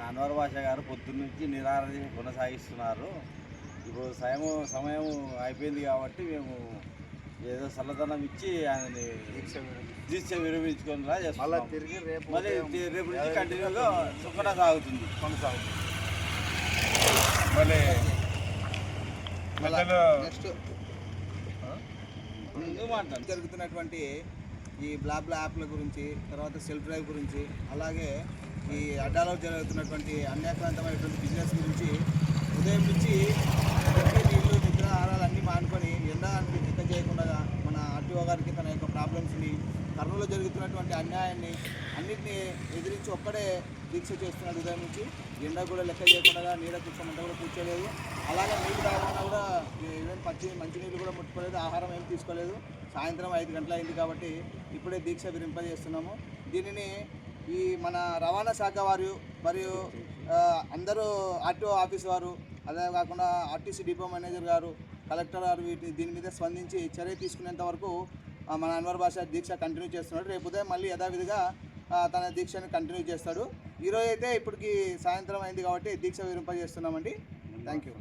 అన్వర్ భాష గారు పొద్దున్న నుంచి నిరాహార కొనసాగిస్తున్నారు. ఇప్పుడు సమయం అయిపోయింది కాబట్టి మేము ఏదో చల్లదనం ఇచ్చి ఆయనని దీక్ష విరమించుకునేలా చేస్తున్నాం. మళ్ళీ రేపు నుంచి కంటిన్యూగా కొనసాగుతుంది. మళ్ళీ నెక్స్ట్ జరుగుతున్నటువంటి ఈ బ్లాక్ యాప్ల గురించి, తర్వాత సెల్ఫ్ డ్రైవ్ గురించి, అలాగే ఈ అడ్డాలో జరుగుతున్నటువంటి అన్యాక్రాంతమైనటువంటి బిజినెస్ గురించి ఉదయం నుంచి నీళ్ళు నిద్ర ఆహారాలు అన్నీ మానుకొని ఎండాన్ని లెక్క చేయకుండా మన ఆర్టీఓ గారికి తన యొక్క ప్రాబ్లమ్స్ని, కర్నూలులో జరుగుతున్నటువంటి అన్యాయాన్ని అన్నింటినీ ఎదిరించి ఒక్కడే దీక్ష చేస్తున్నాడు. ఉదయం నుంచి ఎండ కూడా లెక్క చేయకుండా నీడ కూర్చోమంటే కూడా కూర్చోలేదు. అలాగే నీళ్ళు తాగకుండా కూడా ఈవెన్ మంచినీళ్ళు కూడా ముట్టుకోలేదు, ఆహారం ఏం తీసుకోలేదు. సాయంత్రం 5 గంటలు అయింది కాబట్టి ఇప్పుడే దీక్ష విరింపజేస్తున్నాము. దీనిని ఈ మన రవాణా శాఖ వారు మరియు అందరూ ఆర్టీఓ ఆఫీస్ వారు, అదే కాకుండా ఆర్టీసీ డిపో మేనేజర్ గారు, కలెక్టర్ గారు దీని మీద స్పందించి చర్య తీసుకునేంత వరకు మన అన్వర్ భాష దీక్ష కంటిన్యూ చేస్తున్నాడు. రేపు ఉదయం మళ్ళీ యథావిధిగా తన దీక్షని కంటిన్యూ చేస్తాడు. ఈరోజు అయితే ఇప్పటికి సాయంత్రం అయింది కాబట్టి దీక్ష విరింపజేస్తున్నామండి. Thank you.